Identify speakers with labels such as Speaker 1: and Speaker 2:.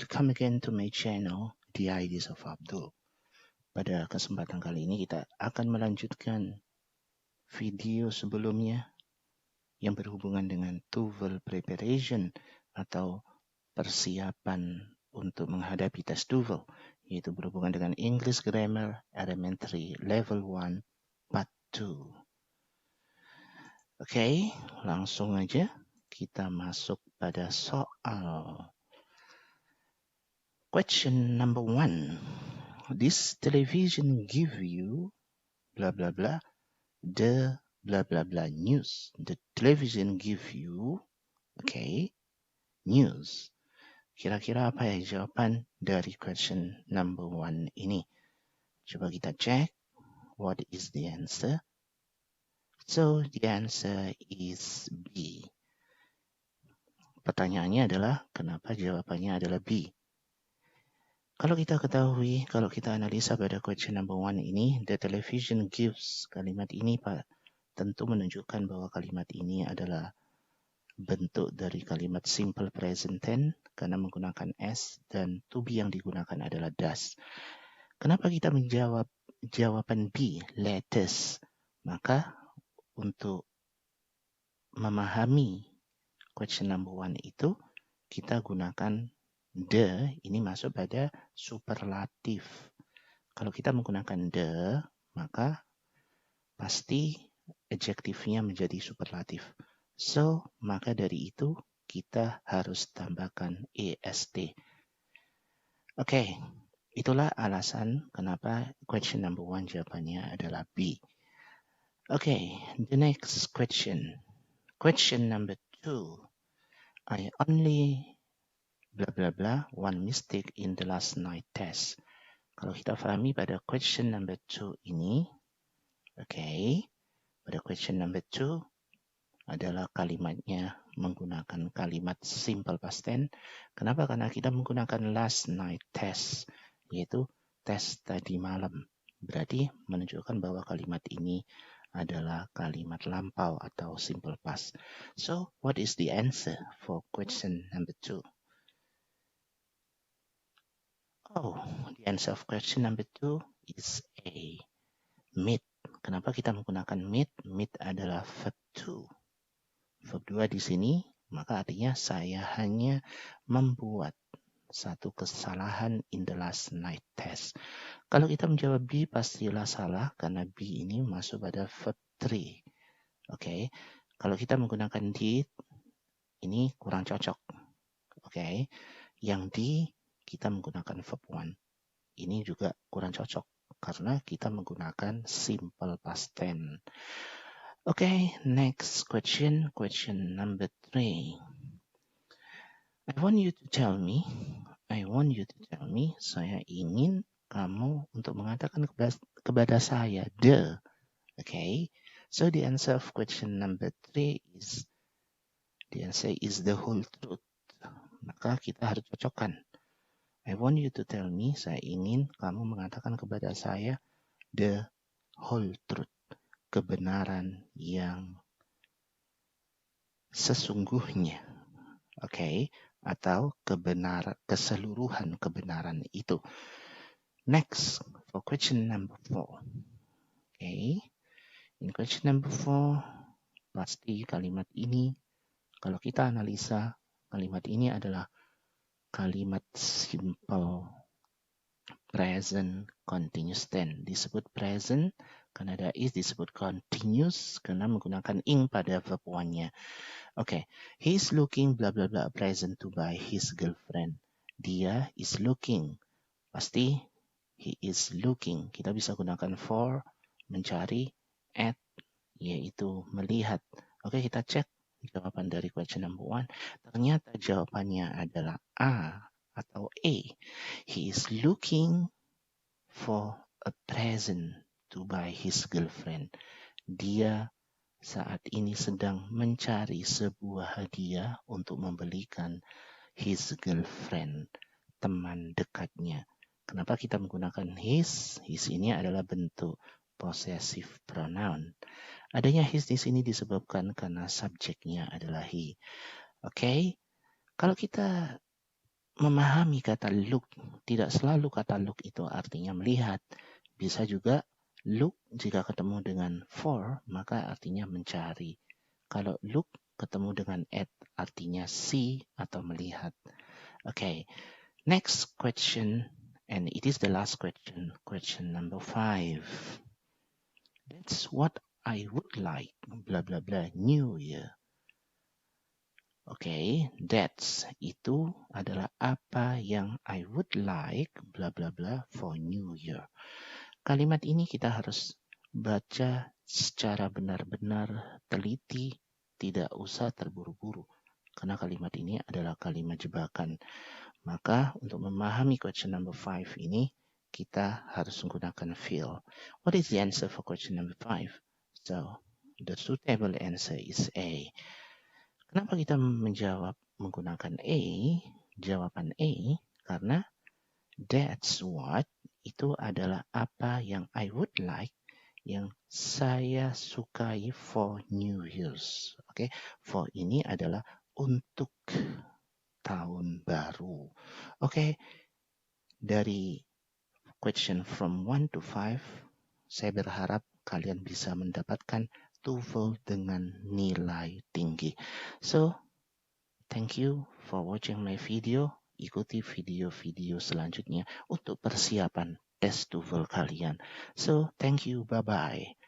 Speaker 1: welcome again to my channel, The Ideas of Abdul. Pada kesempatan kali ini kita akan melanjutkan video sebelumnya yang berhubungan dengan TOEFL preparation atau persiapan untuk menghadapi tes TOEFL, yaitu berhubungan dengan English Grammar Elementary Level 1 Part 2. Oke, langsung aja kita masuk pada soal. Question number 1. This television give you blah blah blah the blah blah blah news. The television give you news. Kira-kira apa ya jawaban dari question number 1 ini? Coba kita cek. What is the answer? So the answer is B. Pertanyaannya adalah kenapa jawabannya adalah B? Kalau kita ketahui, kalau kita analisa pada question number 1 ini, the television gives, kalimat ini Pak, tentu menunjukkan bahwa kalimat ini adalah bentuk dari kalimat simple present tense karena menggunakan S dan to be yang digunakan adalah does. Kenapa kita menjawab jawaban B, latest? Maka untuk memahami question number 1 itu, kita gunakan the, ini masuk pada superlatif. Kalau kita menggunakan the, maka pasti adjektifnya menjadi superlatif. So, maka dari itu kita harus tambahkan est. Oke, itulah alasan kenapa question number 1 jawabannya adalah B. Oke, the next question. Question number 2. I only blah blah blah one mistake in the last night test. Kalau kita pahami pada question number 2 ini, pada question number 2 adalah kalimatnya menggunakan kalimat simple past tense. Kenapa? Karena kita menggunakan last night test, yaitu tes tadi malam. Berarti menunjukkan bahwa kalimat ini adalah kalimat lampau atau simple past. So, what is the answer for question number 2? Oh, the answer of question number 2 is A. Meet. Kenapa kita menggunakan meet? Meet adalah verb 2. Verb 2 di sini, maka artinya saya hanya membuat satu kesalahan in the last night test. Kalau kita menjawab B, pastilah salah karena B ini masuk pada verb 3. Kalau kita menggunakan did, ini kurang cocok. Yang D, kita menggunakan verb 1. Ini juga kurang cocok karena kita menggunakan simple past tense. Next question. Question number 3. I want you to tell me, saya ingin kamu untuk mengatakan kepada saya the. So the answer of question number 3 is, the answer is the whole truth. Maka kita harus cocokkan. I want you to tell me, saya ingin kamu mengatakan kepada saya the whole truth, kebenaran yang sesungguhnya, atau keseluruhan kebenaran itu. Next, for question number 4. In question number 4, pasti kalimat ini, kalau kita analisa, kalimat ini adalah kalimat simple present continuous tense. Disebut present karena ada is, disebut continuous karena menggunakan ing pada verb 1-nya. He is looking blah blah blah present to buy his girlfriend. Dia is looking. Pasti he is looking. Kita bisa gunakan for, mencari, at, yaitu melihat. Kita cek jawaban dari question number 1. Ternyata jawabannya adalah A atau A. He is looking for a present to buy his girlfriend. Dia saat ini sedang mencari sebuah hadiah untuk membelikan his girlfriend, teman dekatnya. Kenapa kita menggunakan his? His ini adalah bentuk possessive pronoun. Adanya his di sini disebabkan karena subjeknya adalah he. Kalau kita memahami kata look, tidak selalu kata look itu artinya melihat. Bisa juga look jika ketemu dengan for, maka artinya mencari. Kalau look ketemu dengan at, artinya see atau melihat. Okay, next question, and it is the last question, question number 5. That's what I would like, blah blah blah, New Year. Oke, that's itu adalah apa yang I would like, bla bla bla, for New Year. Kalimat ini kita harus baca secara benar-benar teliti, tidak usah terburu-buru. Karena kalimat ini adalah kalimat jebakan. Maka untuk memahami question number 5 ini, kita harus menggunakan feel. What is the answer for question number 5? So, the suitable answer is A. Kenapa kita menjawab menggunakan A? Jawaban A karena that's what itu adalah apa yang I would like, yang saya sukai for New Year's. Oke, for ini adalah untuk tahun baru. Oke, dari question from 1 to 5, saya berharap kalian bisa mendapatkan TOEFL dengan nilai tinggi. So, thank you for watching my video. Ikuti video-video selanjutnya untuk persiapan tes TOEFL kalian. So, thank you. Bye-bye.